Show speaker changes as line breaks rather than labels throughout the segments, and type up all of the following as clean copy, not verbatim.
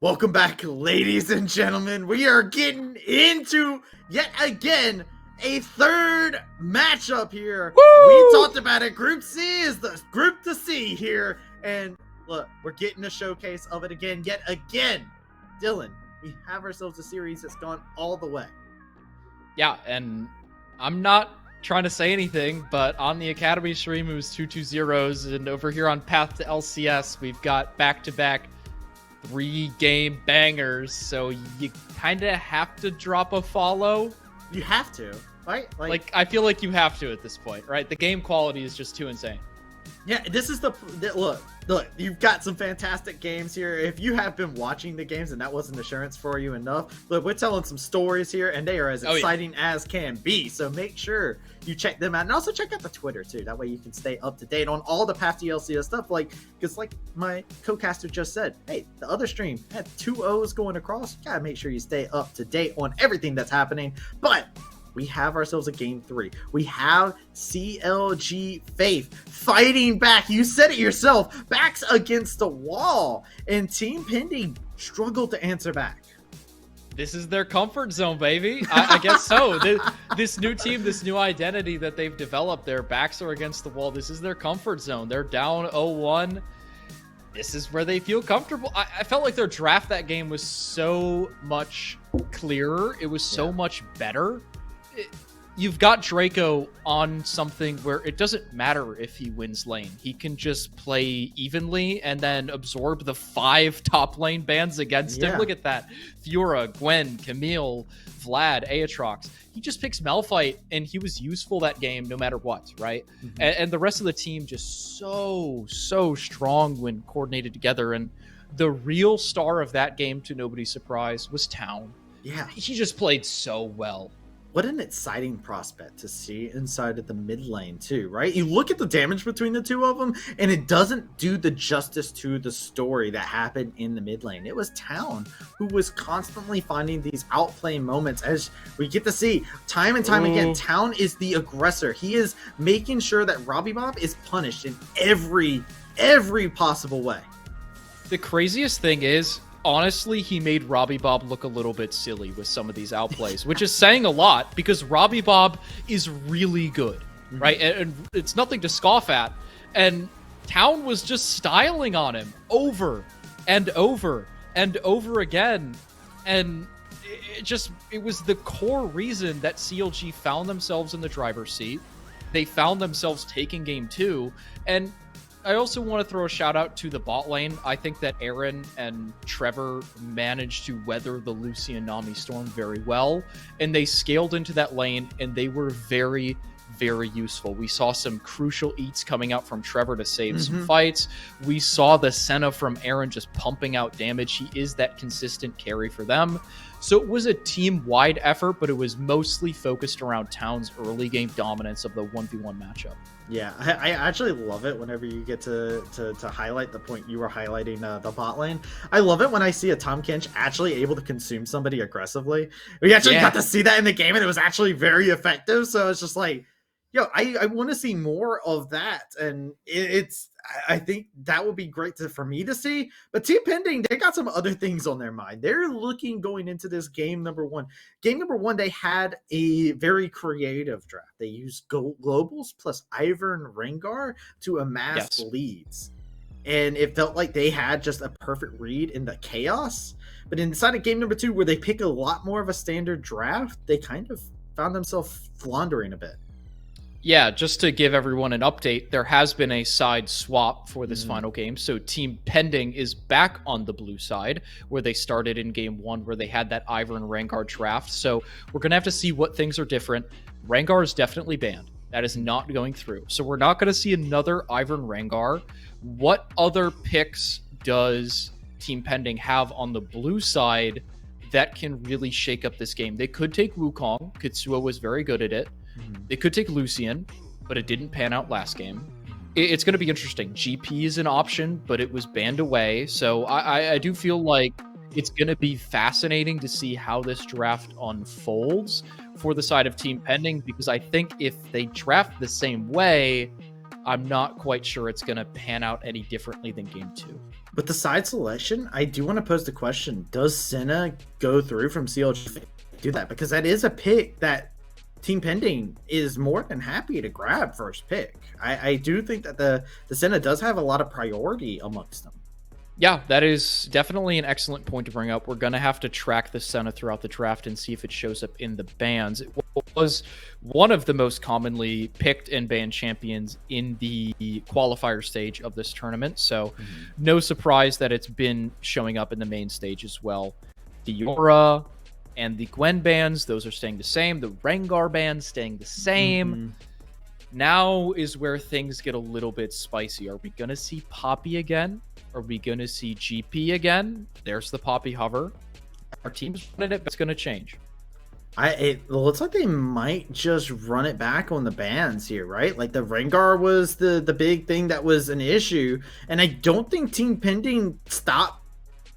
Welcome back, ladies and gentlemen. We are getting into, yet again, a third matchup here.
Woo!
We talked about it. Group C is the group to see here. And look, we're getting a showcase of it again, yet again. Dylan, we have ourselves a series that's gone all the way.
Yeah, and I'm not trying to say anything, but on the Academy stream, it was 2-2-0s, and over here on Path to LCS, we've got back-to-back 3-game bangers, so you kind of have to drop a follow.
You have to, right?
Like, I feel like you have to at this point, right? The game quality is just too insane.
Yeah, this is look, you've got some fantastic games here. If you have been watching the games and that wasn't assurance for you enough, look, we're telling some stories here and they are as exciting as can be. So make sure you check them out and also check out the Twitter too. That way you can stay up to date on all the Path to LCS stuff. Because like my co-caster just said, hey, the other stream had 2 O's going across. You gotta make sure you stay up to date on everything that's happening. But we have ourselves a game 3. We have CLG Faith fighting back. You said it yourself. Backs against the wall. And Team Pending struggled to answer back.
This is their comfort zone, baby. I guess so. This new team, this new identity that they've developed, their backs are against the wall. This is their comfort zone. They're down 0-1. This is where they feel comfortable. I felt like their draft that game was so much clearer. It was so much better. You've got Draco on something where it doesn't matter if he wins lane. He can just play evenly and then absorb the 5 top lane bans against him. Look at that. Fiora, Gwen, Camille, Vlad, Aatrox. He just picks Malphite, and he was useful that game no matter what, right? Mm-hmm. And the rest of the team just so strong when coordinated together. And the real star of that game, to nobody's surprise, was Town.
Yeah.
He just played so well.
What an exciting prospect to see inside of the mid lane too, right? You look at the damage between the two of them, and it doesn't do the justice to the story that happened in the mid lane. It was Town who was constantly finding these outplay moments, as we get to see time and time again. Town is the aggressor. He is making sure that Robbie Bob is punished in every possible way.
The craziest thing is, honestly, he made Robbie Bob look a little bit silly with some of these outplays, which is saying a lot because Robbie Bob is really good, right? And it's nothing to scoff at. And Town was just styling on him over and over and over again. And it was the core reason that CLG found themselves in the driver's seat. They found themselves taking game 2. And I also want to throw a shout out to the bot lane. I think that Aaron and Trevor managed to weather the Lucian Nami storm very well, and they scaled into that lane, and they were very useful. We saw some crucial eats coming out from Trevor to save some fights. We saw the Senna from Aaron just pumping out damage. He is that consistent carry for them. So it was a team-wide effort, but it was mostly focused around Town's early game dominance of the 1v1 matchup.
Yeah, I actually love it whenever you get to highlight the point you were highlighting, the bot lane. I love it when I see a Tahm Kench actually able to consume somebody aggressively. We actually got to see that in the game, and it was actually very effective. So it's just like, yo, I want to see more of that, and I think that would be great for me to see. But Team Pending, they got some other things on their mind. They're looking going into this game number 1. Game number 1, they had a very creative draft. They used globals plus Ivern and Rengar to amass leads. And it felt like they had just a perfect read in the chaos. But inside of game number 2, where they pick a lot more of a standard draft, they kind of found themselves floundering a bit.
Yeah, just to give everyone an update, there has been a side swap for this final game. So Team Pending is back on the blue side, where they started in game 1, where they had that Ivern and Rengar draft. So we're going to have to see what things are different. Rengar is definitely banned. That is not going through. So we're not going to see another Ivern Rengar. What other picks does Team Pending have on the blue side that can really shake up this game? They could take Wukong. Kitsua was very good at it. They could take Lucian, but it didn't pan out last game. It's going to be interesting. GP is an option, but it was banned away. So I do feel like it's going to be fascinating to see how this draft unfolds for the side of Team Pending, because I think if they draft the same way, I'm not quite sure it's going to pan out any differently than game 2.
With the side selection, I do want to pose the question: does Senna go through from CLG? Do that, because that is a pick that Team Pending is more than happy to grab first pick. I do think that the Senna does have a lot of priority amongst them.
Yeah, that is definitely an excellent point to bring up. We're going to have to track the Senna throughout the draft and see if it shows up in the bans. It was one of the most commonly picked and banned champions in the qualifier stage of this tournament, so no surprise that it's been showing up in the main stage as well. The Yora and the Gwen bans, those are staying the same. The Rengar bans staying the same. Now is where things get a little bit spicy. Are we going to see Poppy again? Are we going to see GP again? There's the Poppy hover. Our team's running it, but it's going to change.
It looks like they might just run it back on the bans here, right? Like the Rengar was the big thing that was an issue, and I don't think Team Pending stopped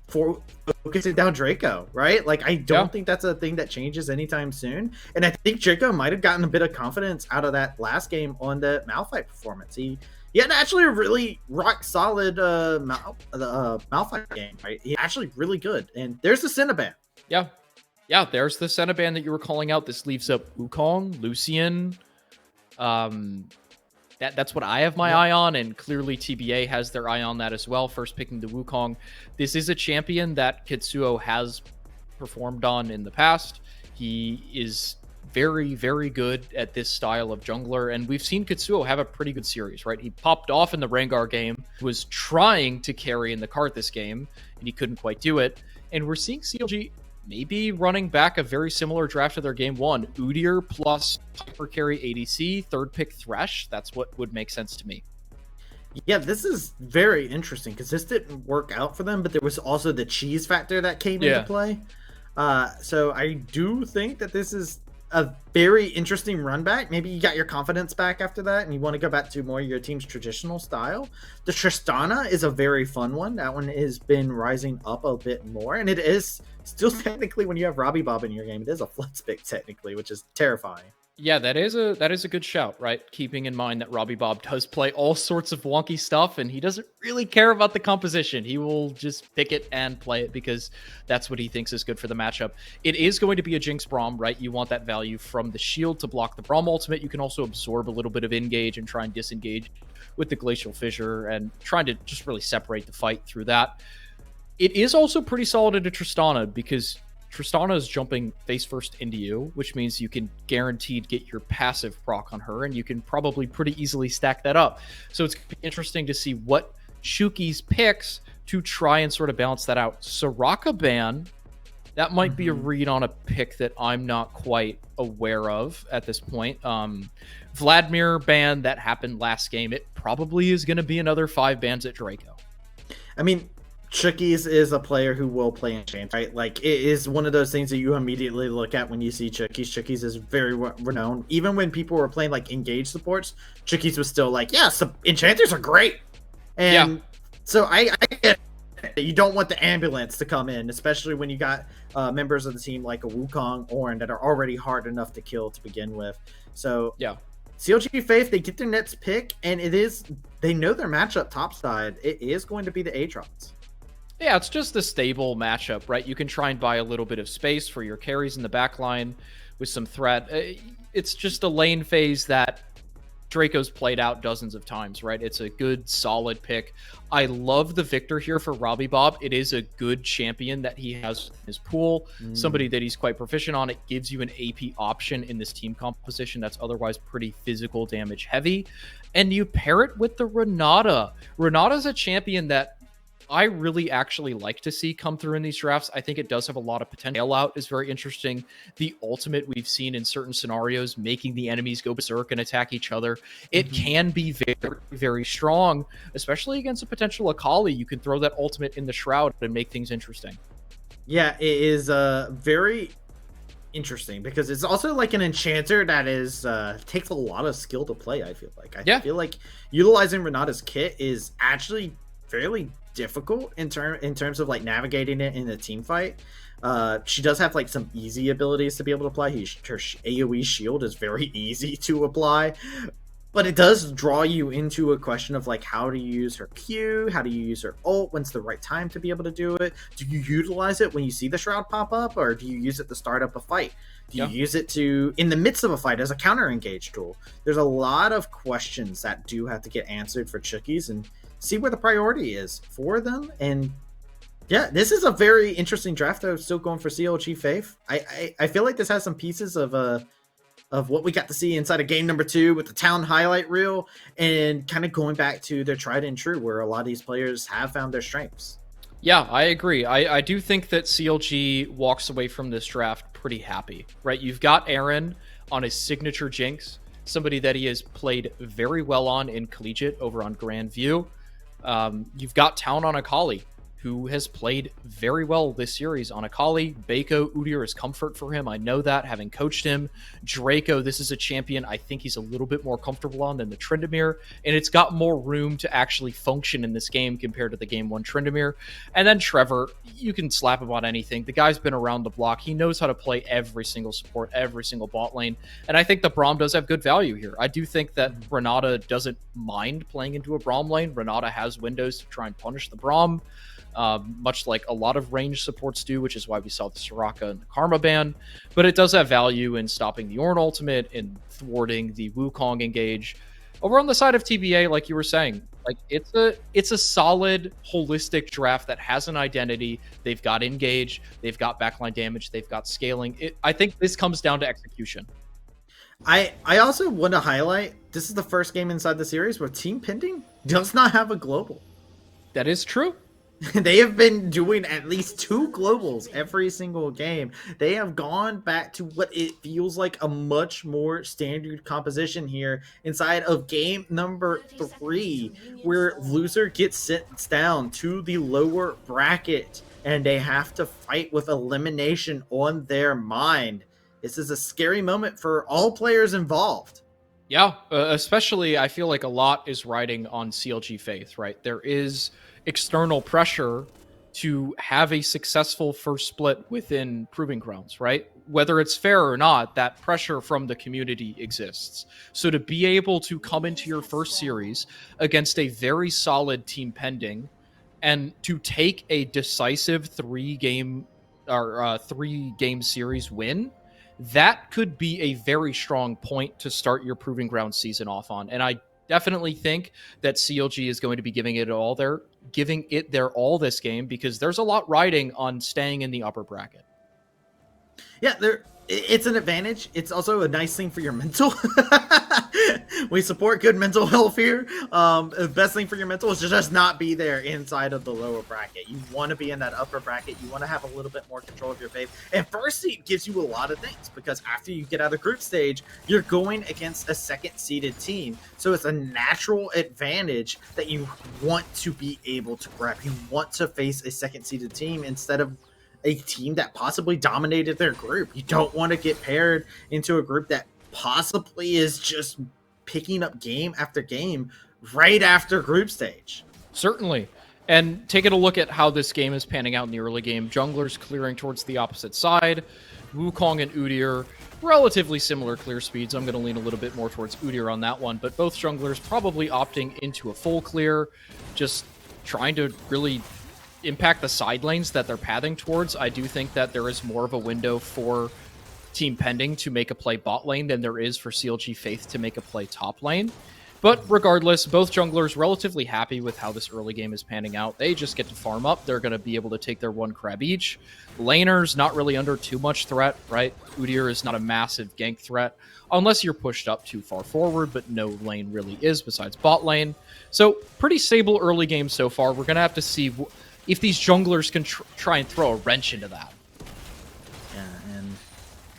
for focusing down Draco, right? Like I don't think that's a thing that changes anytime soon. And I think Draco might have gotten a bit of confidence out of that last game on the Malphite performance. He had actually a really rock solid Malphite game, right? He actually really good. And there's the Cinnabon.
Yeah, there's the Cinnabon that you were calling out. This leaves up Wukong, Lucian. That's what I have my eye on, and clearly TBA has their eye on that as well, first picking the Wukong. This is a champion that Kitsuo has performed on in the past. He is very, very good at this style of jungler, and we've seen Kitsuo have a pretty good series, right? He popped off in the Rengar game, was trying to carry in the cart this game, and he couldn't quite do it. And we're seeing CLG maybe running back a very similar draft to their game one. Udyr plus hyper carry ADC, third pick Thresh. That's what would make sense to me.
Yeah, this is very interesting because this didn't work out for them, but there was also the cheese factor that came into play. So I do think that this is a very interesting run back. Maybe you got your confidence back after that and you want to go back to more your team's traditional style. The Tristana is a very fun one. That one has been rising up a bit more, and it is still technically, when you have Robbie Bob in your game, it is a flex pick technically, which is terrifying.
Yeah, that is a good shout, right? Keeping in mind that Robbie Bob does play all sorts of wonky stuff, and he doesn't really care about the composition. He will just pick it and play it because that's what he thinks is good for the matchup. It is going to be a Jinx Braum, right? You want that value from the shield to block the Braum ultimate. You can also absorb a little bit of engage and try and disengage with the Glacial Fissure and trying to just really separate the fight through that. It is also pretty solid into Tristana because Tristana is jumping face first into you, which means you can guaranteed get your passive proc on her, and you can probably pretty easily stack that up. So it's interesting to see what Shuki's picks to try and sort of balance that out. Soraka ban, that might be a read on a pick that I'm not quite aware of at this point. Vladimir ban that happened last game, it probably is going to be another 5 bans at Draco.
I mean, Chookies is a player who will play Enchant, right? Like, it is one of those things that you immediately look at when you see Chookies. Chookies is very renowned. Even when people were playing, like, engage supports, Chookies was still like, yeah, so Enchanters are great. And so I get it. You don't want the ambulance to come in, especially when you got members of the team like a Wukong, Ornn that are already hard enough to kill to begin with. So,
yeah.
CLG Faith, they get their next pick, and it is, they know their matchup topside. It is going to be the Aatrox.
Yeah, it's just a stable matchup, right? You can try and buy a little bit of space for your carries in the back line with some threat. It's just a lane phase that Draco's played out dozens of times, right? It's a good, solid pick. I love the Victor here for Robbie Bob. It is a good champion that he has in his pool, somebody that he's quite proficient on. It gives you an AP option in this team composition that's otherwise pretty physical damage heavy. And you pair it with the Renata. Renata's a champion that I really actually like to see come through in these drafts. I think it does have a lot of potential. Bailout is very interesting. The ultimate we've seen in certain scenarios, making the enemies go berserk and attack each other. It can be very, very strong, especially against a potential Akali. You can throw that ultimate in the Shroud and make things interesting.
Yeah, it is very interesting because it's also like an enchanter that is takes a lot of skill to play. I feel like feel like utilizing Renata's kit is actually fairly difficult in terms of like navigating it in a team fight. She does have like some easy abilities to be able to apply. Her AoE shield is very easy to apply. But it does draw you into a question of like, how do you use her Q? How do you use her ult? When's the right time to be able to do it? Do you utilize it when you see the shroud pop up, or do you use it to start up a fight? Do you use it to in the midst of a fight as a counter engage tool? There's a lot of questions that do have to get answered for Chookies, and see where the priority is for them. And yeah, this is a very interesting draft. I'm still going for CLG Faith. I feel like this has some pieces of what we got to see inside of game number 2 with the town highlight reel, and kind of going back to their tried and true, where a lot of these players have found their strengths.
Yeah, I agree. I do think that CLG walks away from this draft pretty happy, right? You've got Aaron on his signature Jinx, somebody that he has played very well on in Collegiate over on Grand View. You've got Town on Akali, who has played very well this series on Akali. Baco, Udyr is comfort for him. I know that, having coached him. Draco, this is a champion I think he's a little bit more comfortable on than the Tryndamere, and it's got more room to actually function in this game compared to the Game 1 Tryndamere. And then Trevor, you can slap him on anything. The guy's been around the block. He knows how to play every single support, every single bot lane, and I think the Braum does have good value here. I do think that Renata doesn't mind playing into a Braum lane. Renata has windows to try and punish the Braum. Much like a lot of range supports do, which is why we saw the Soraka and the Karma ban. But it does have value in stopping the Ornn ultimate and thwarting the Wukong engage. Over on the side of TBA, like you were saying, like it's a solid, holistic draft that has an identity. They've got engage, they've got backline damage, they've got scaling. I think this comes down to execution.
I also want to highlight, this is the first game inside the series where Team Pending does not have a global.
That is true.
They have been doing at least 2 globals every single game. They have gone back to what it feels like a much more standard composition here inside of game number 3, where loser gets sent down to the lower bracket and they have to fight with elimination on their mind. This is a scary moment for all players involved.
Yeah, especially I feel like a lot is riding on CLG Faith, right? There is external pressure to have a successful first split within Proving Grounds, right? Whether it's fair or not, that pressure from the community exists. So to be able to come into your first series against a very solid Team Pending and to take a decisive 3-game series win, that could be a very strong point to start your Proving Grounds season off on. And I definitely think that CLG is going to be giving it their all this game, because there's a lot riding on staying in the upper bracket.
Yeah, it's an advantage. It's also a nice thing for your mental. We support good mental health here. The best thing for your mental is to just not be there inside of the lower bracket. You want to be in that upper bracket. You want to have a little bit more control of your fate. And first seed gives you a lot of things, because after you get out of the group stage, you're going against a second seeded team. So it's a natural advantage that you want to be able to grab. You want to face a second seeded team instead of a team that possibly dominated their group. You don't want to get paired into a group that possibly is just picking up game after game right after group stage.
Certainly. And taking a look at how this game is panning out in the early game, junglers clearing towards the opposite side. Wukong and Udyr, relatively similar clear speeds. I'm going to lean a little bit more towards Udyr on that one, but both junglers probably opting into a full clear, just trying to really impact the side lanes that they're pathing towards. I do think that there is more of a window for Team Pending to make a play bot lane than there is for CLG Faith to make a play top lane. But regardless, both junglers relatively happy with how this early game is panning out. They just get to farm up. They're going to be able to take their 1 crab each. Laners not really under too much threat, right? Udyr is not a massive gank threat, unless you're pushed up too far forward, but no lane really is besides bot lane. So pretty stable early game so far. We're going to have to see if these junglers can try and throw a wrench into that.
Yeah, and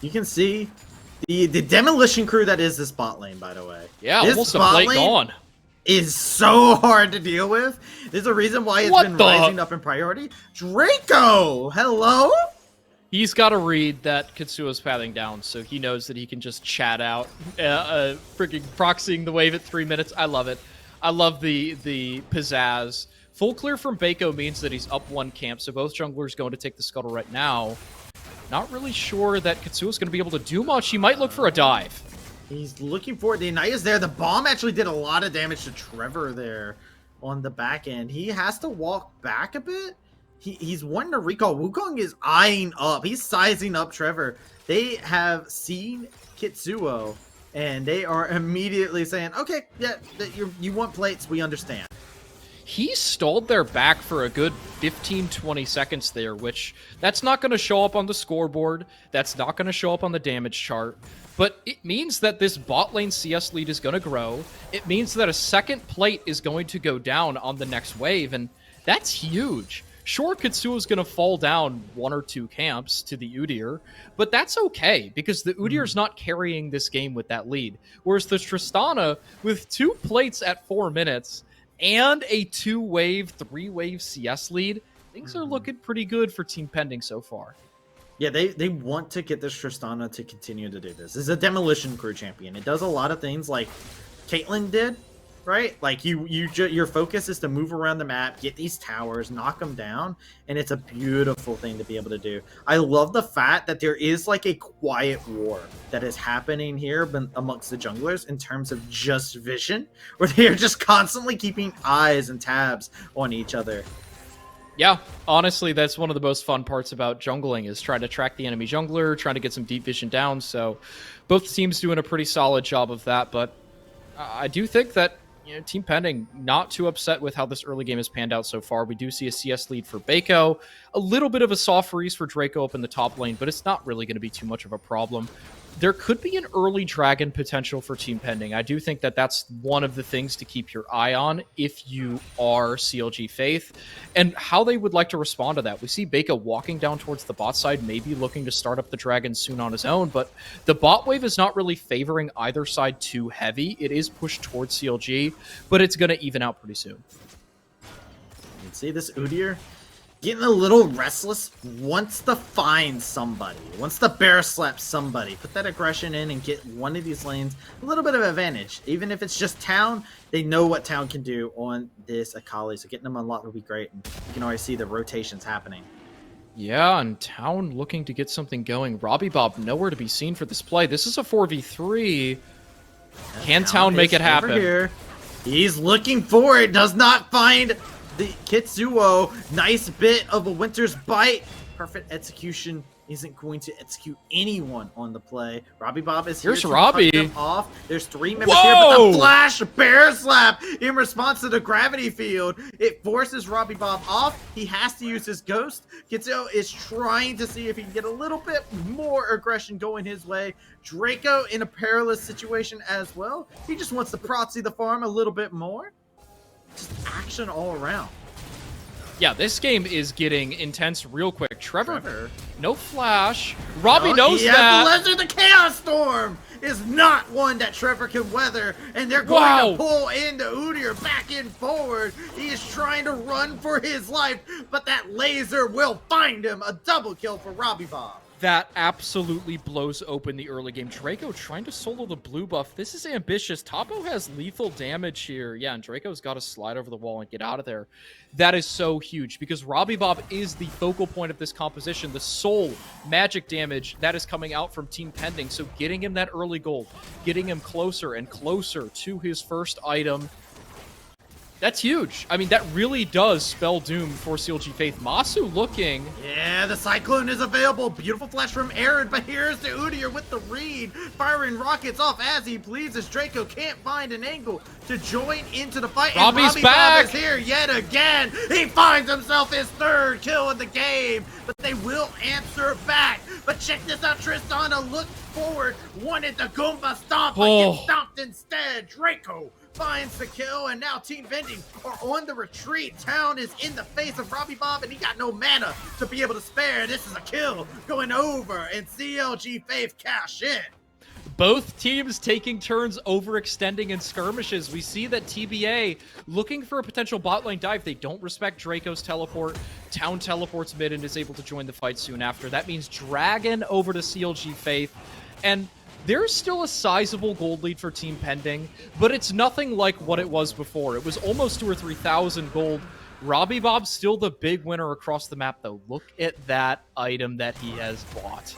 you can see the demolition crew that is this bot lane, by the way.
Yeah, this almost a plate gone.
Is so hard to deal with. There's a reason why it's been rising up in priority. Draco! Hello?
He's got to read that Kitsuo's pathing down, so he knows that he can just chat out, freaking proxying the wave at 3 minutes. I love it. I love the pizzazz. Full clear from Baco means that he's up 1 camp, so both junglers going to take the scuttle right now. Not really sure that Kitsuo's going to be able to do much. He might look for a dive.
He's looking for it. The Ignite is there. The bomb actually did a lot of damage to Trevor there on the back end. He has to walk back a bit. He's wanting to recall. Wukong is eyeing up. He's sizing up Trevor. They have seen Kitsuo, and they are immediately saying, okay, yeah, you want plates, we understand.
He stalled their back for a good 15-20 seconds there, which that's not going to show up on the scoreboard. That's not going to show up on the damage chart. But it means that this bot lane CS lead is going to grow. It means that a second plate is going to go down on the next wave, and that's huge. Sure, Kitsuo's going to fall down 1 or 2 camps to the Udyr, but that's okay, because the Udyr's not carrying this game with that lead. Whereas the Tristana, with 2 plates at 4 minutes, and a 2-wave, 3-wave CS lead, things are looking pretty good for Team Pending so far.
Yeah, they want to get this Tristana to continue to do this. It's a Demolition Crew champion. It does a lot of things like Caitlyn did, right? Like your focus is to move around the map, get these towers, knock them down, and it's a beautiful thing to be able to do. I love the fact that there is like a quiet war that is happening here amongst the junglers in terms of just vision, where they are just constantly keeping eyes and tabs on each other.
Yeah, honestly, that's one of the most fun parts about jungling, is trying to track the enemy jungler, trying to get some deep vision down. So both teams doing a pretty solid job of that, but I do think that Team Pending not too upset with how this early game has panned out so far. We do see a CS lead for Baeko, a little bit of a soft freeze for Draco up in the top lane, but it's not really going to be too much of a problem. There could be an early dragon potential for Team Pending. I do think that that's one of the things to keep your eye on if you are CLG Faith, and how they would like to respond to that. We see Baeko walking down towards the bot side, maybe looking to start up the dragon soon on his own, but the bot wave is not really favoring either side too heavy. It is pushed towards CLG, but it's going to even out pretty soon.
You see this Udyr getting a little restless, wants to find somebody, wants to bear slap somebody, put that aggression in and get one of these lanes a little bit of advantage. Even if it's just Town, they know what Town can do on this Akali, so getting them unlocked would be great. And you can already see the rotations happening.
Yeah, and Town looking to get something going. Robbie Bob nowhere to be seen for this play. This is a 4v3. Can Town make it happen?
Here. He's looking for it, does not find the Kitsuo. Nice bit of a Winter's Bite. Perfect execution. Isn't going to execute anyone on the play. Robbie Bob is here.
Here's Robbie.
Cut them off. There's 3 members here, but the flash bear slap in response to the gravity field. It forces Robbie Bob off. He has to use his ghost. Kitsuo is trying to see if he can get a little bit more aggression going his way. Draco in a perilous situation as well. He just wants to proxy the farm a little bit more. Just action all around.
Yeah, this game is getting intense real quick. Trevor. No flash. Robbie knows that.
The Blizzard, the Chaos Storm is not one that Trevor can weather, and they're going to pull into Udyr back and forward. He is trying to run for his life, but that laser will find him. A double kill for Robbie Bob.
That absolutely blows open the early game. Draco trying to solo the blue buff. This is ambitious. Topo has lethal damage here. Yeah, and Draco's got to slide over the wall and get out of there. That is so huge, because Robbie Bob is the focal point of this composition. The sole magic damage that is coming out from Team Pending. So getting him that early gold, getting him closer and closer to his first item, that's huge. I mean, that really does spell doom for CLG Faith. Masu looking.
Yeah, the Cyclone is available. Beautiful flash from Aaron, but here's the Udyr with the read. Firing rockets off as he pleases. Draco can't find an angle to join into the fight.
Robbie's
and Robbie
back.
Bob is here yet again. He finds himself his 3rd kill in the game, but they will answer back. But check this out. Tristana looked forward, wanted the Goomba stomp, but gets stomped instead. Draco finds the kill, and now Team Pending are on the retreat. Town is in the face of Robbie Bob, and he got no mana to be able to spare. This is a kill going over, and CLG Faith cash in.
Both teams taking turns overextending in skirmishes. We see that TBA looking for a potential bot lane dive. They don't respect Draco's teleport. Town teleports mid and is able to join the fight soon after. That means Dragon over to CLG Faith. And there's still a sizable gold lead for Team Pending, but it's nothing like what it was before. It was almost 2,000 or 3,000 gold. Robbie Bob's still the big winner across the map, though. Look at that item that he has bought.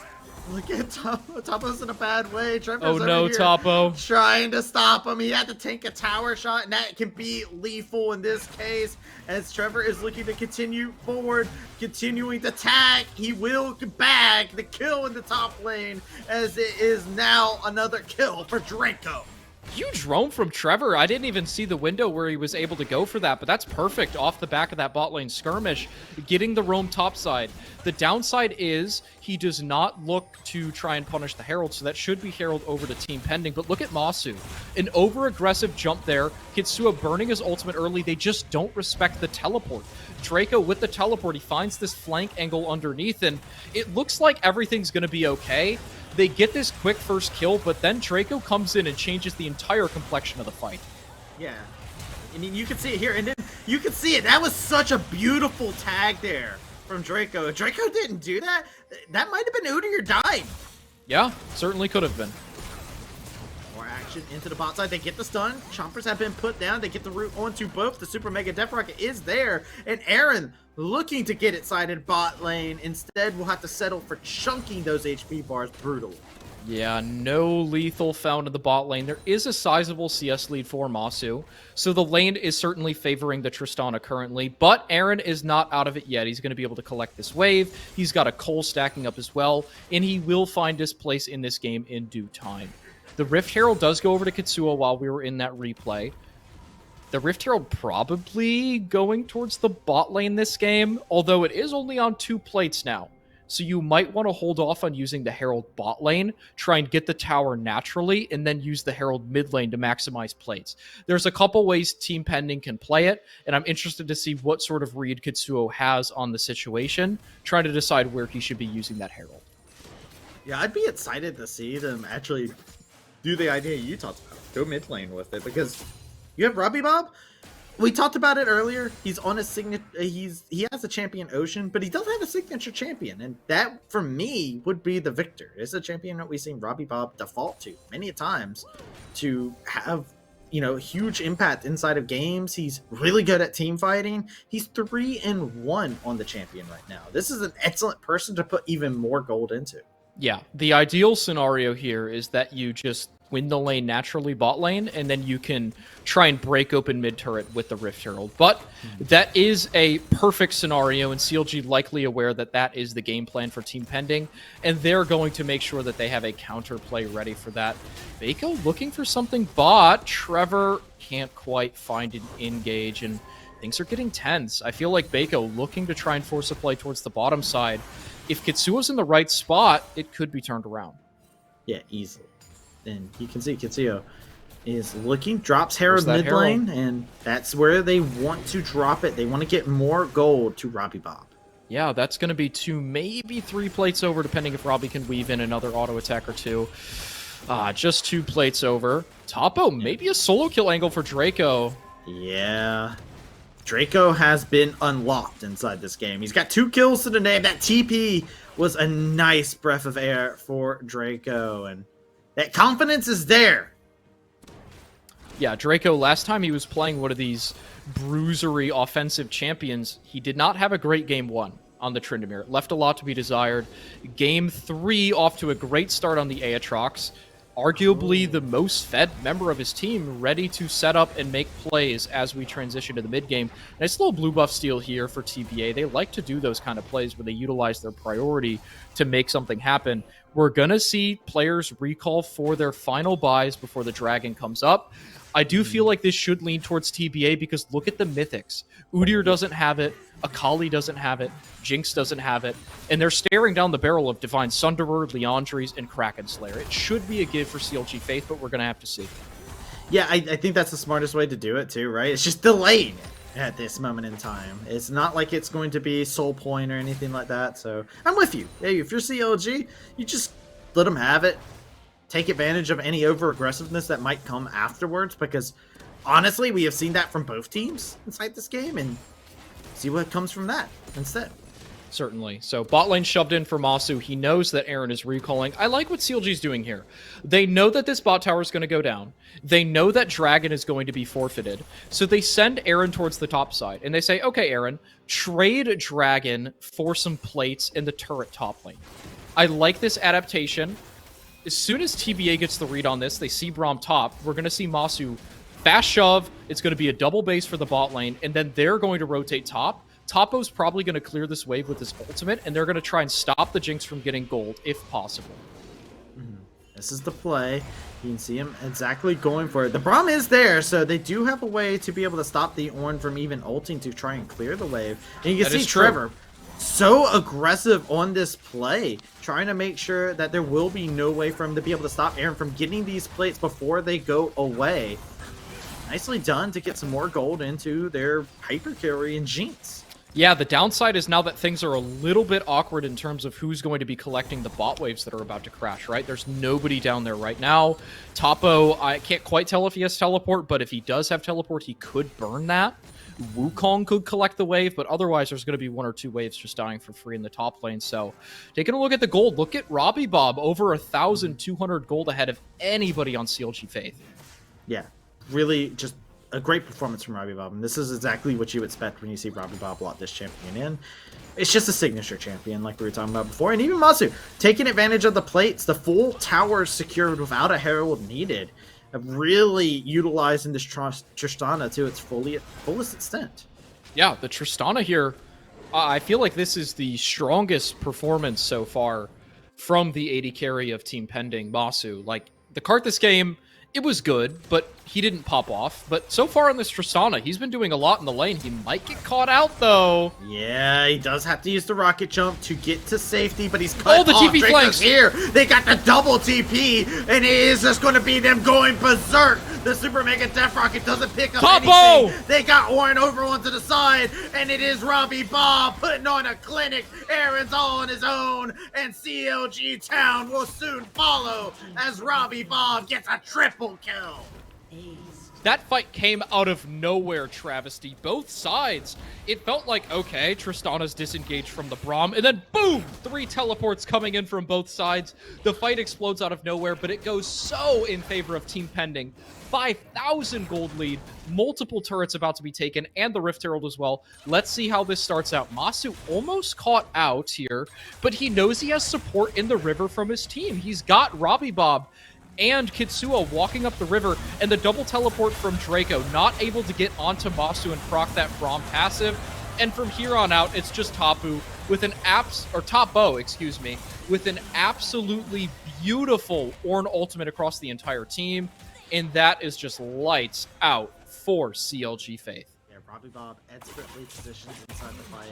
Look at Topo. Topo's in a bad way. Trevor's
Oh
over
no,
here
Topo.
trying to stop him. He had to tank a tower shot, and that can be lethal in this case. As Trevor is looking to continue forward, continuing to tag. He will bag the kill in the top lane, as it is now another kill for Draco.
Huge roam from Trevor. I didn't even see the window where he was able to go for that, but that's perfect off the back of that bot lane skirmish, getting the roam topside. The downside is he does not look to try and punish the Herald, so that should be Herald over to Team Pending. But look at Masu. An over-aggressive jump there. Kitsua burning his ultimate early. They just don't respect the teleport. Draco with the teleport, he finds this flank angle underneath, and it looks like everything's going to be okay. They get this quick first kill, but then Draco comes in and changes the entire complexion of the fight.
Yeah. I mean, you can see it here, and then you can see it. That was such a beautiful tag there from Draco. If Draco didn't do that, that might have been Udyr dying.
Yeah, certainly could have been.
More action into the bot side. They get the stun. Chompers have been put down. They get the root onto both. The Super Mega Death Rocket is there, and Aaron looking to get it sided bot lane. Instead, we'll have to settle for chunking those HP bars brutally.
Yeah, no lethal found in the bot lane. There is a sizable CS lead for Masu, so the lane is certainly favoring the Tristana currently, but Aaron is not out of it yet. He's going to be able to collect this wave. He's got a Cole stacking up as well, and he will find his place in this game in due time. The Rift Herald does go over to Kitsua while we were in that replay. The Rift Herald probably going towards the bot lane this game, although it is only on 2 plates now. So you might want to hold off on using the Herald bot lane, try and get the tower naturally, and then use the Herald mid lane to maximize plates. There's a couple ways Team Pending can play it, and I'm interested to see what sort of read Kitsuo has on the situation, trying to decide where he should be using that Herald.
Yeah, I'd be excited to see them actually do the idea you talked about. Go mid lane with it, because you have Robbie Bob. We talked about it earlier. He's on a signature. He has a champion Ocean, but he doesn't have a signature champion, and that for me would be the Victor. It's a champion that we've seen Robbie Bob default to many times to have, you know, huge impact inside of games. He's really good at team fighting. He's 3-1 on the champion right now. This is an excellent person to put even more gold into.
Yeah, the ideal scenario here is that you just win the lane naturally bot lane, and then you can try and break open mid turret with the Rift Herald. But that is a perfect scenario, and CLG likely aware that that is the game plan for Team Pending, and they're going to make sure that they have a counterplay ready for that. Baco looking for something bot. Trevor can't quite find an engage, and things are getting tense. I feel like Baco looking to try and force a play towards the bottom side. If Kitsuo's in the right spot, it could be turned around.
Yeah, easily. And you can see Kitsuo is looking, drops Herald mid lane, and that's where they want to drop it. They want to get more gold to Robbie Bob.
Yeah, that's going to be 2, maybe 3 plates over, depending if Robbie can weave in another auto attack or 2. Just 2 plates over. Topo, maybe a solo kill angle for Draco.
Yeah. Draco has been unlocked inside this game. He's got 2 kills to the name. That TP was a nice breath of air for Draco, and that confidence is there.
Yeah, Draco, last time he was playing one of these bruisery offensive champions, he did not have a great game 1 on the Tryndamere. It left a lot to be desired. Game 3 off to a great start on the Aatrox. Arguably the most fed member of his team, ready to set up and make plays as we transition to the mid game. Nice little blue buff steal here for TBA. They like to do those kind of plays where they utilize their priority to make something happen. We're going to see players recall for their final buys before the dragon comes up. I do feel like this should lean towards TBA because look at the mythics. Udyr doesn't have it. Akali doesn't have it. Jinx doesn't have it. And they're staring down the barrel of Divine Sunderer, Leandres, and Kraken Slayer. It should be a give for CLG Faith, but we're going to have to see.
Yeah, I think that's the smartest way to do it too, right? It's just delaying it at this moment in time. It's not like it's going to be soul point or anything like that. So I'm with you. Hey, if you're CLG, you just let them have it. Take advantage of any over-aggressiveness that might come afterwards, because honestly, we have seen that from both teams inside this game, and see what comes from that instead.
Certainly. So bot lane shoved in for Masu. He knows that Aaron is recalling. I like what CLG's doing here. They know that this bot tower is going to go down. They know that Dragon is going to be forfeited. So they send Aaron towards the top side, and they say, okay, Aaron, trade Dragon for some plates in the turret top lane. I like this adaptation. As soon as TBA gets the read on this, they see Braum top. We're going to see Masu fast shove. It's going to be a double base for the bot lane, and then they're going to rotate top. Topo's probably going to clear this wave with his ultimate, and they're going to try and stop the Jinx from getting gold, if possible.
This is the play. You can see him exactly going for it. The Braum is there, so they do have a way to be able to stop the Ornn from even ulting to try and clear the wave. And you can see Trevor so aggressive on this play, trying to make sure that there will be no way for him to be able to stop Aaron from getting these plates before they go away. Nicely done to get some more gold into their hyper carry and Jinx.
Yeah, the downside is now that things are a little bit awkward in terms of who's going to be collecting the bot waves that are about to crash, right? There's nobody down there right now. Topo, I can't quite tell if he has teleport, but if he does have teleport, he could burn that. Wukong could collect the wave, but otherwise there's going to be 1 or 2 waves just dying for free in the top lane. So taking a look at the gold, look at Robbie Bob, over 1,200 gold ahead of anybody on CLG Faith.
Yeah, really just a great performance from Robbie Bob, and this is exactly what you expect when you see Robbie Bob lock this champion in. It's just a signature champion like we were talking about before, and even Masu taking advantage of the plates, the full tower secured without a herald needed, really utilizing this Tristana to its fullest extent.
Yeah, the Tristana here, I feel like this is the strongest performance so far from the AD carry of Team Pending, Masu. Like, the Karthus game, it was good, but he didn't pop off. But so far on this Tristana, he's been doing a lot in the lane. He might get caught out, though.
Yeah, he does have to use the rocket jump to get to safety, but he's cut
the
off.
TP flanks
here. They got the double TP, and it is just going to be them going berserk. The Super Mega Death Rocket doesn't pick up anything. They got Ornn over onto the side, and it is Robbie Bob putting on a clinic. Aaron's all on his own, and CLG Town will soon follow as Robbie Bob gets a triple kill.
That fight came out of nowhere, Travesty. Both sides. It felt like, okay, Tristana's disengaged from the Braum, and then boom! 3 teleports coming in from both sides. The fight explodes out of nowhere, but it goes so in favor of Team Pending. 5,000 gold lead, multiple turrets about to be taken, and the Rift Herald as well. Let's see how this starts out. Masu almost caught out here, but he knows he has support in the river from his team. He's got Robbie Bob and Kitsuo walking up the river, and the double teleport from Draco, not able to get onto Masu and proc that Braum passive. And from here on out, it's just Topo with an Topo, excuse me, with an absolutely beautiful Ornn ultimate across the entire team, and that is just lights out for CLG Faith.
Robbie Bob expertly positioned inside the fight.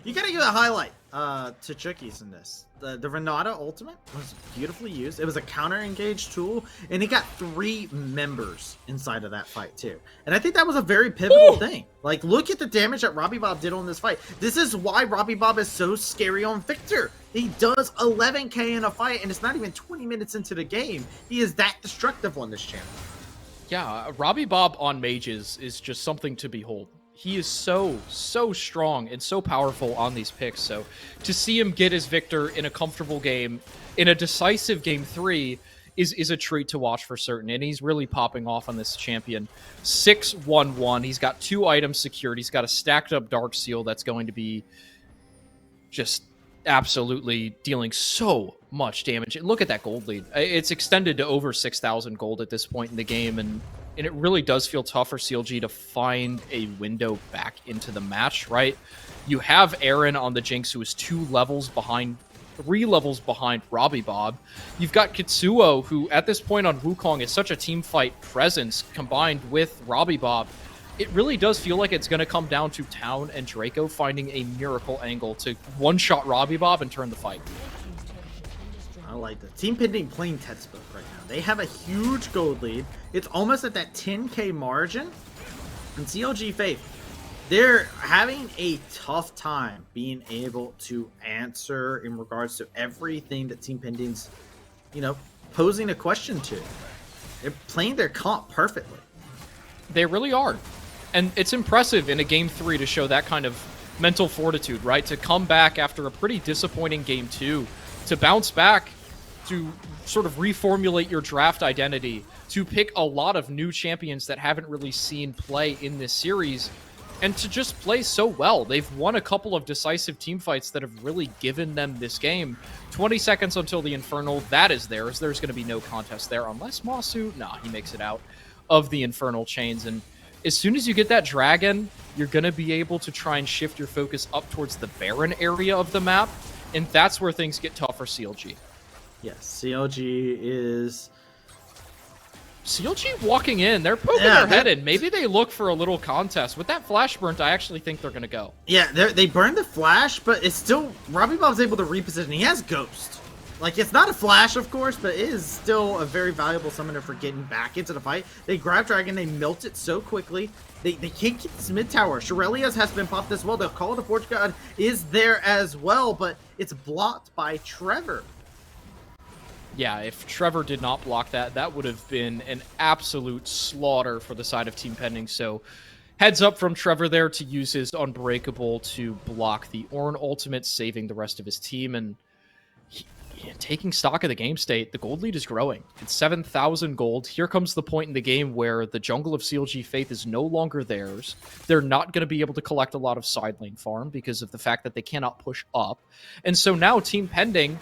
You gotta give a highlight to Chookies in this. The Renata ultimate was beautifully used. It was a counter engage tool, and he got 3 members inside of that fight too. And I think that was a very pivotal thing. Like, look at the damage that Robbie Bob did on this fight. This is why Robbie Bob is so scary on Victor. He does 11k in a fight, and it's not even 20 minutes into the game. He is that destructive on this channel.
Yeah, Robbie Bob on mages is just something to behold. He is so strong and so powerful on these picks. So to see him get his victor in a comfortable game, in a decisive game 3, is a treat to watch for certain. And he's really popping off on this champion. 6-1-1. He's got 2 items secured. He's got a stacked up Dark Seal that's going to be just absolutely dealing so much damage. And look at that gold lead. It's extended to over 6,000 gold at this point in the game, and it really does feel tough for CLG to find a window back into the match, right? You have Aaron on the Jinx, who is 3 levels behind Robbie Bob. You've got Kitsuo, who at this point on Wukong is such a team fight presence combined with Robbie Bob. It really does feel like it's going to come down to Town and Draco finding a miracle angle to one-shot Robbie Bob and turn the fight.
I like that. Team Pending playing textbook right now. They have a huge gold lead. It's almost at that 10k margin. And CLG Faith, they're having a tough time being able to answer in regards to everything that Team Pending's, posing a question to. They're playing their comp perfectly.
They really are. And it's impressive in a game 3 to show that kind of mental fortitude, right? To come back after a pretty disappointing game 2, to bounce back, to sort of reformulate your draft identity, to pick a lot of new champions that haven't really seen play in this series, and to just play so well. They've won a couple of decisive team fights that have really given them this game. 20 seconds until the Infernal, that is theirs. There's going to be no contest there unless Masu, he makes it out of the Infernal chains. And as soon as you get that Dragon, you're going to be able to try and shift your focus up towards the Baron area of the map, and that's where things get tough for CLG.
Yes, CLG is...
CLG walking in, they're poking their head in. Maybe they look for a little contest. With that flash burnt, I actually think they're going to go.
Yeah, they burned the flash, but it's still... Robbie Bob's able to reposition. He has Ghost. Like, it's not a flash, of course, but it is still a very valuable summoner for getting back into the fight. They grab Dragon, they melt it so quickly. They can't keep this mid tower. Shurelia's has been popped as well. The Call of the Forge God is there as well, but it's blocked by Trevor.
Yeah, if Trevor did not block that, that would have been an absolute slaughter for the side of Team Pending. So heads up from Trevor there to use his Unbreakable to block the Ornn ultimate, saving the rest of his team. And taking stock of the game state, the gold lead is growing. It's 7,000 gold. Here comes the point in the game where the jungle of CLG Faith is no longer theirs. They're not going to be able to collect a lot of side lane farm because of the fact that they cannot push up. And so now Team Pending,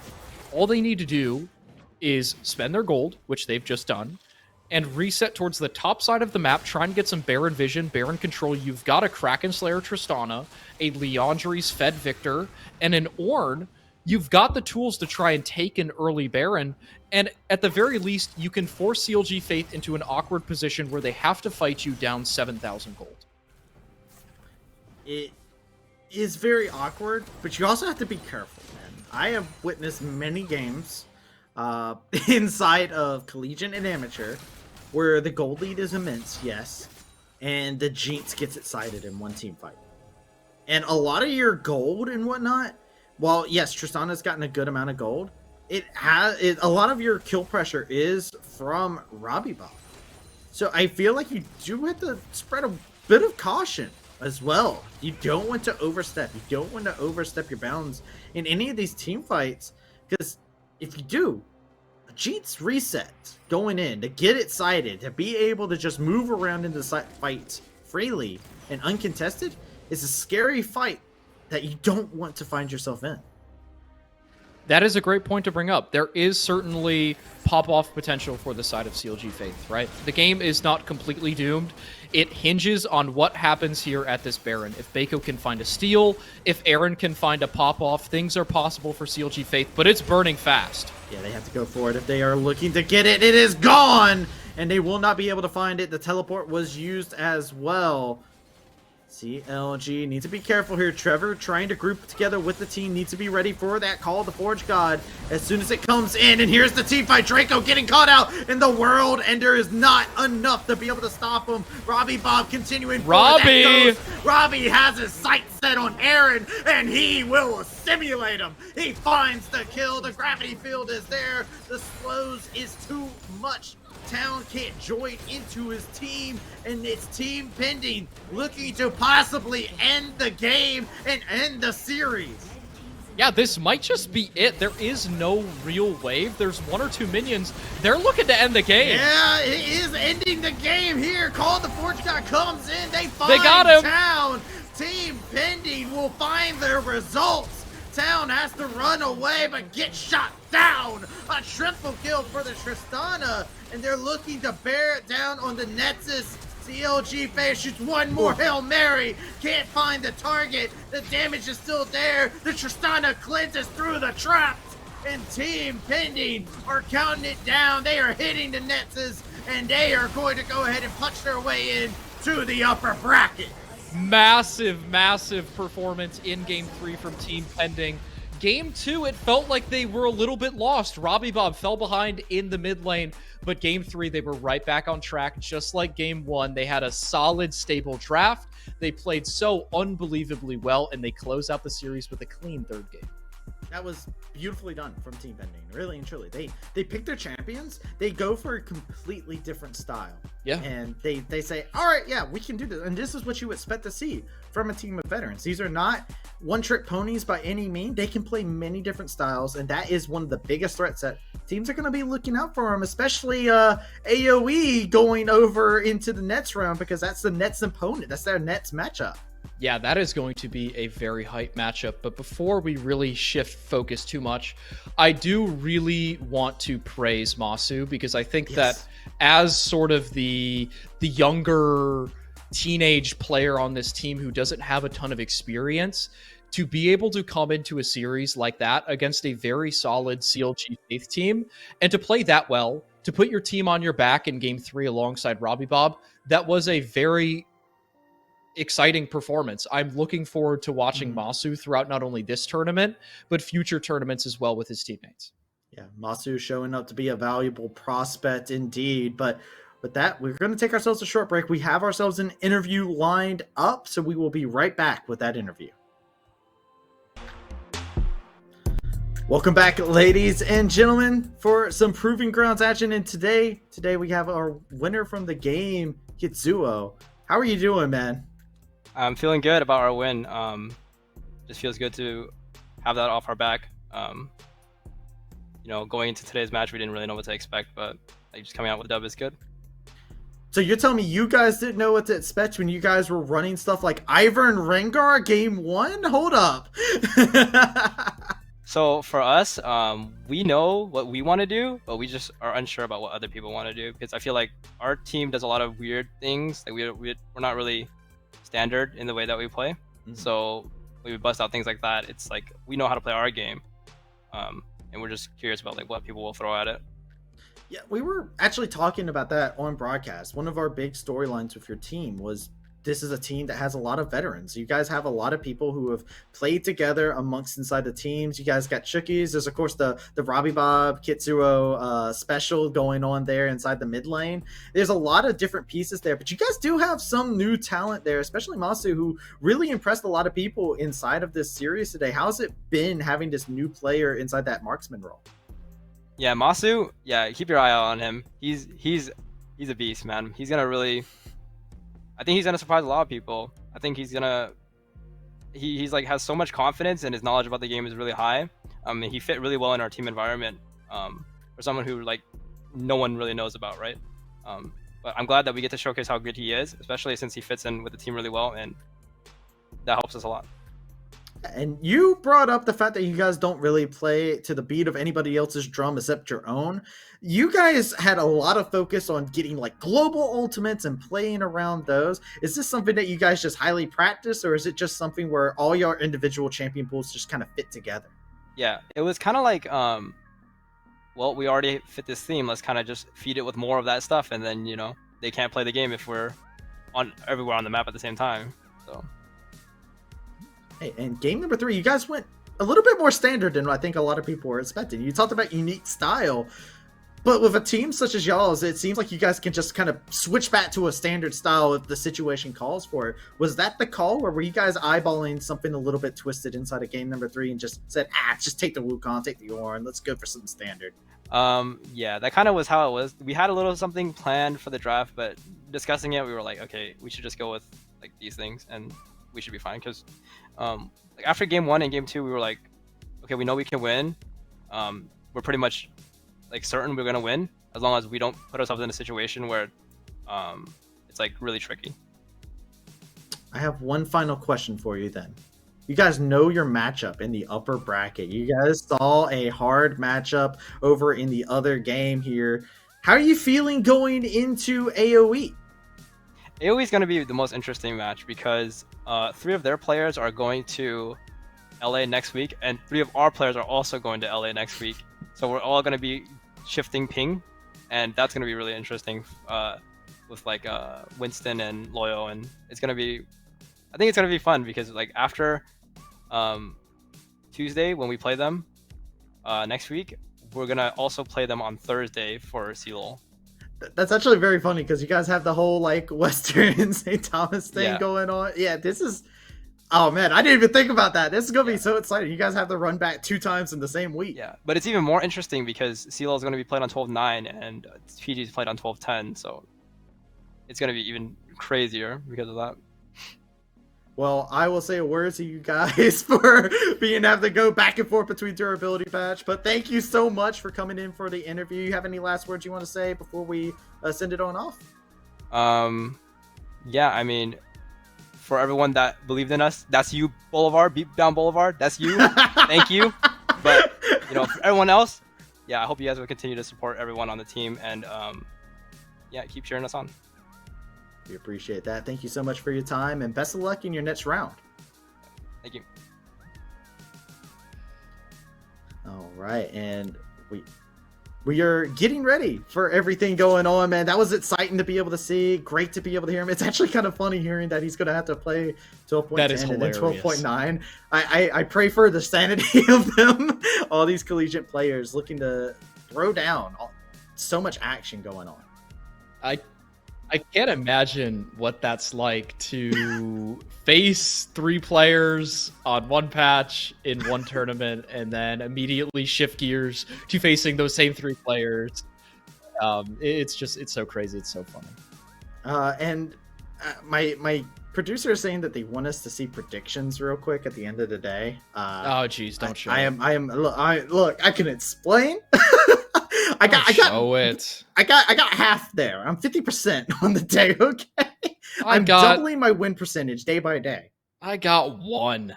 all they need to do is spend their gold, which they've just done, and reset towards the top side of the map, try and get some Baron vision, Baron control. You've got a Kraken Slayer Tristana, a Leandri's Fed Victor, and an Ornn. You've got the tools to try and take an early Baron, and at the very least, you can force CLG Faith into an awkward position where they have to fight you down 7,000 gold.
It is very awkward, but you also have to be careful, man. I have witnessed many games inside of Collegiate and Amateur where the gold lead is immense, yes, and the Jinx gets excited in one team fight. And a lot of your gold and whatnot, while yes, Tristana's gotten a good amount of gold, a lot of your kill pressure is from Robbie Bob. So I feel like you do have to spread a bit of caution as well. You don't want to overstep. You don't want to overstep your bounds in any of these team fights, because if you do, a Jinx reset going in to get excited, to be able to just move around into the fights freely and uncontested is a scary fight that you don't want to find yourself in.
That is a great point to bring up. There is certainly pop-off potential for the side of CLG Faith, right? The game is not completely doomed. It hinges on what happens here at this Baron. If Baco can find a steal, if Aaron can find a pop-off, things are possible for CLG Faith, but it's burning fast.
Yeah, they have to go for it. If they are looking to get it, it is gone! And they will not be able to find it. The teleport was used as well. CLG needs to be careful here. Trevor trying to group together with the team, needs to be ready for that Call of the Forge God as soon as it comes in. And here's the team fight. Draco getting caught out in the World Ender is not enough to be able to stop him. Robbie Bob continuing.
Robbie
has his sights set on Aaron, and he will assimilate him. He finds the kill. The gravity field is there. The slows is too much. Town can't join into his team, and it's Team Pending looking to possibly end the game and end the series.
Yeah, this might just be it. There is no real wave. There's one or two minions. They're looking to end the game.
Yeah, it is ending the game here. Call the Forge God comes in. They
got him.
Town. Team Pending will find their results. Town has to run away, but get shot down. A triple kill for the Tristana, and they're looking to bear it down on the Nexus. CLG Faith shoots one more Hail Mary. Can't find the target. The damage is still there. The Tristana cleanses through the traps, and Team Pending are counting it down. They are hitting the Nexus, and they are going to go ahead and punch their way in to the upper bracket.
Massive performance in Game 3 from Team Pending. Game 2, it felt like they were a little bit lost. Robbie Bob fell behind in the mid lane, but Game 3, they were right back on track, just like Game 1. They had a solid, stable draft. They played so unbelievably well, and they closed out the series with a clean third game.
That was beautifully done from Team Pending, really and truly. They pick their champions. They go for a completely different style.
Yeah.
And they say, all right, yeah, we can do this. And this is what you expect to see from a team of veterans. These are not one-trick ponies by any means. They can play many different styles, and that is one of the biggest threats that teams are going to be looking out for them, especially AoE going over into the Nets round, because that's the Nets opponent. That's their Nets matchup.
Yeah, that is going to be a very hype matchup. But before we really shift focus too much, I do really want to praise Masu, because I think that as sort of the younger teenage player on this team who doesn't have a ton of experience, to be able to come into a series like that against a very solid CLG Faith team and to play that well, to put your team on your back in game 3 alongside Robbie Bob, that was a very exciting performance. I'm looking forward to watching Masu throughout not only this tournament, but future tournaments as well with his teammates.
Yeah, Masu showing up to be a valuable prospect indeed. But with that, we're going to take ourselves a short break. We have ourselves an interview lined up, so we will be right back with that interview. Welcome back, ladies and gentlemen, for some Proving Grounds action. And today we have our winner from the game, Kitsuo. How are you doing, man?
I'm feeling good about our win. Just feels good to have that off our back. You know, going into today's match, we didn't really know what to expect, but like just coming out with a dub is good.
So you're telling me you guys didn't know what to expect when you guys were running stuff like Ivern Rengar game 1? Hold up.
So for us, we know what we want to do, but we just are unsure about what other people want to do, because I feel like our team does a lot of weird things. Like we're not really standard in the way that we play. So when we bust out things like that, it's like we know how to play our game, and we're just curious about like what people will throw at it.
Yeah, we were actually talking about that on broadcast. One of our big storylines with your team was this is a team that has a lot of veterans. You guys have a lot of people who have played together amongst inside the teams. You guys got Chookies. There's, of course, the Robbie Bob, Kitsuo special going on there inside the mid lane. There's a lot of different pieces there, but you guys do have some new talent there, especially Masu, who really impressed a lot of people inside of this series today. How's it been having this new player inside that marksman role?
Yeah, Masu, yeah, keep your eye out on him. He's a beast, man. He's gonna really, I think he's gonna surprise a lot of people. I think he's gonna, he's like has so much confidence, and his knowledge about the game is really high. And he fit really well in our team environment, for someone who like no one really knows about, right? But I'm glad that we get to showcase how good he is, especially since he fits in with the team really well, and that helps us a lot.
And you brought up the fact that you guys don't really play to the beat of anybody else's drum except your own. You guys had a lot of focus on getting like global ultimates and playing around those. Is this something that you guys just highly practice, or is it just something where all your individual champion pools just kind of fit together?
Yeah, it was kind of like, well, we already fit this theme. Let's kind of just feed it with more of that stuff, and then, you know, they can't play the game if we're on everywhere on the map at the same time. So.
Hey, and game number 3, you guys went a little bit more standard than I think a lot of people were expecting. You talked about unique style, but with a team such as y'all's, it seems like you guys can just kind of switch back to a standard style if the situation calls for it. Was that the call, or were you guys eyeballing something a little bit twisted inside of game number 3 and just said, just take the Wukong, take the Ornn, let's go for something standard?
Yeah, that kind of was how it was. We had a little something planned for the draft, but discussing it, we were like, okay, we should just go with like these things, and we should be fine, because like after game 1 and game 2, we were like, okay, we know we can win. We're pretty much like certain we're gonna win, as long as we don't put ourselves in a situation where it's like really tricky.
I have one final question for you then. You guys know your matchup in the upper bracket. You guys saw a hard matchup over in the other game here. How are you feeling going into AoE?
AoE is going to be the most interesting match, because 3 of their players are going to LA next week, and 3 of our players are also going to LA next week. So we're all going to be shifting ping, and that's going to be really interesting with like Winston and Loyo, and it's going to be, I think it's going to be fun, because like after Tuesday when we play them next week, we're going to also play them on Thursday for CLOL.
That's actually very funny, because you guys have the whole like Western St. Thomas thing going on. Yeah, this is, oh man, I didn't even think about that. This is gonna be so exciting. You guys have to run back 2 times in the same week.
Yeah, but it's even more interesting because CLL is going to be played on 12.9 and PG is played on 12.10, so it's going to be even crazier because of that.
Well, I will say a word to you guys for being have to go back and forth between durability patch. But thank you so much for coming in for the interview. You have any last words you want to say before we send it on off?
Yeah, I mean, for everyone that believed in us. That's you, Boulevard, Beat Down Boulevard. That's you. Thank you. But for everyone else, yeah, I hope you guys will continue to support everyone on the team and yeah, keep cheering us on.
We appreciate that. Thank you so much for your time, and best of luck in your next round.
Thank you.
All right, and we are getting ready for everything going on, man. That was exciting to be able to see. Great to be able to hear him. It's actually kind of funny hearing that he's going to have to play 12.10 and then 12.9. I pray for the sanity of them. All these collegiate players looking to throw down. So much action going on.
I can't imagine what that's like to face 3 players on one patch in one tournament and then immediately shift gears to facing those same 3 players. It's so crazy. It's so funny.
And my producer is saying that they want us to see predictions real quick at the end of the day.
Oh, geez, don't show
it. Look, I can explain. I got half there. I'm 50% on the day. Okay, I'm doubling my win percentage day by day.
I got 1.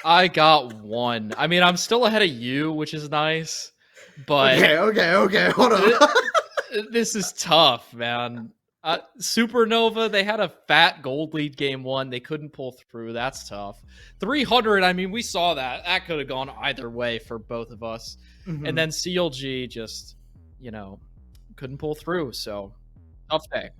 I mean, I'm still ahead of you, which is nice. But
okay. Hold on.
This is tough, man. Supernova, they had a fat gold lead game 1. They couldn't pull through. That's tough. 300. I mean, we saw that. That could have gone either way for both of us. Mm-hmm. And then CLG just, couldn't pull through. So tough day.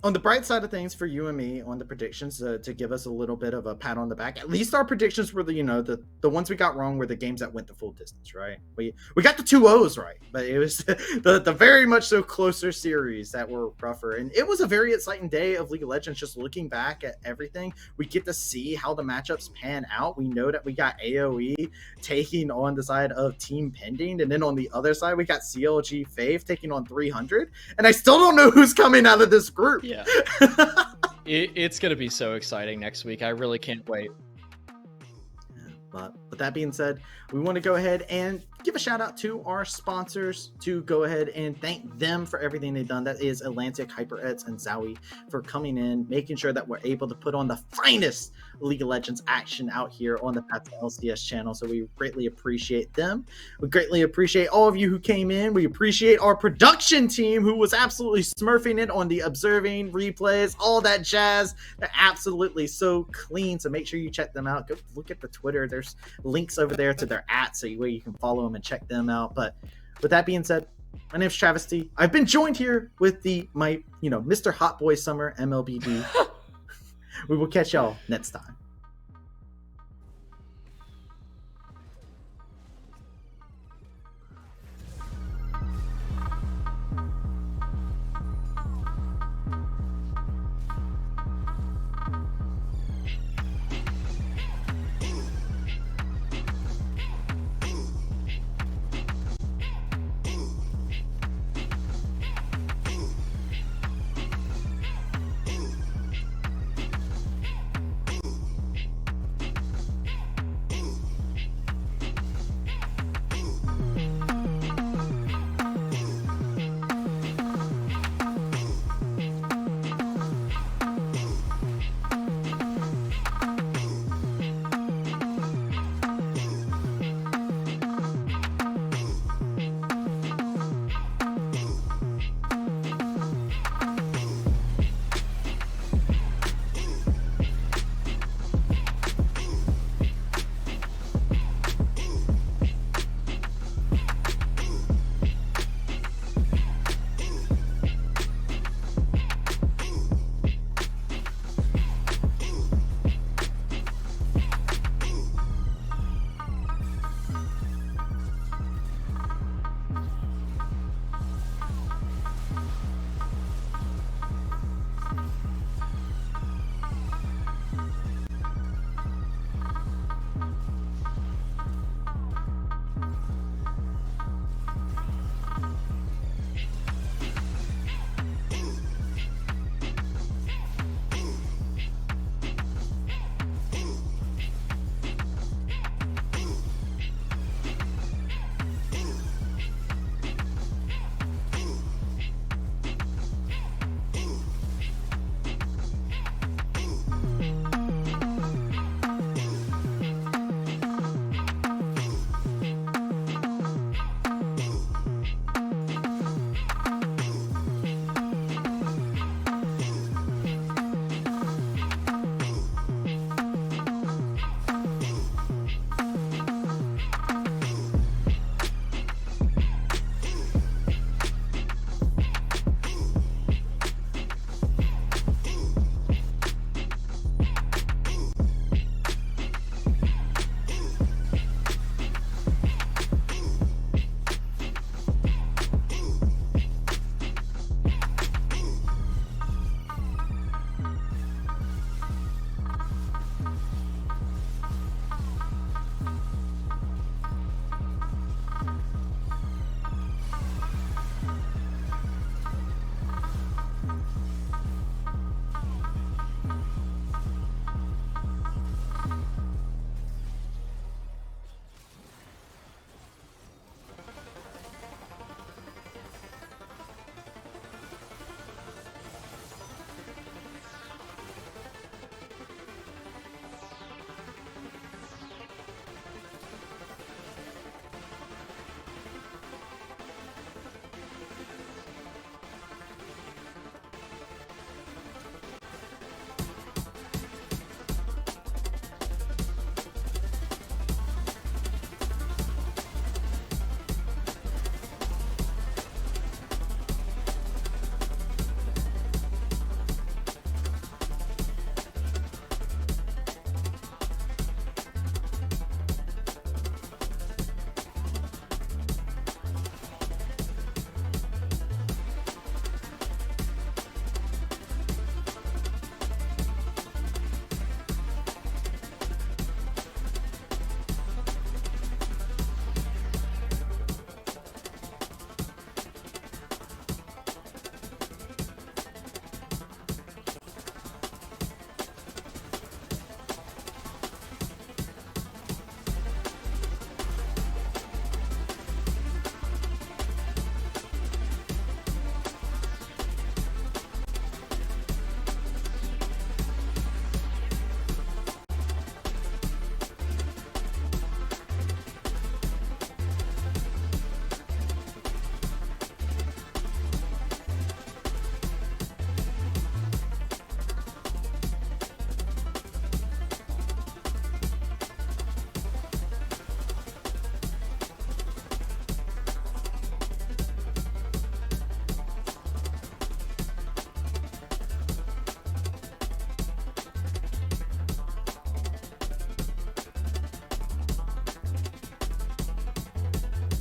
On the bright side of things for you and me on the predictions, to give us a little bit of a pat on the back, at least our predictions were the ones we got wrong were the games that went the full distance, right? We got the 2-0s right, but it was the very much so closer series that were rougher. And it was a very exciting day of League of Legends. Just looking back at everything, we get to see how the matchups pan out. We know that we got AoE taking on the side of Team Pending, and then on the other side we got CLG Fave taking on 300, and I still don't know who's coming out of this group.
Yeah. It's going to be so exciting next week. I really can't wait.
But with that being said, we want to go ahead and give a shout out to our sponsors, to go ahead and thank them for everything they've done. That is Atlantic, HyperX, and Zowie for coming in, making sure that we're able to put on the finest League of Legends action out here on the Path to LCS channel. So we greatly appreciate them. We greatly appreciate all of you who came in. We appreciate our production team who was absolutely smurfing it on the observing, replays, all that jazz. They're absolutely so clean. So make sure you check them out. Go look at the Twitter. There's links over there to their @ so you can follow them and check them out. But with that being said, my name's Travis T. I've been joined here with my Mr. Hot Boy Summer MLBD. We will catch y'all next time.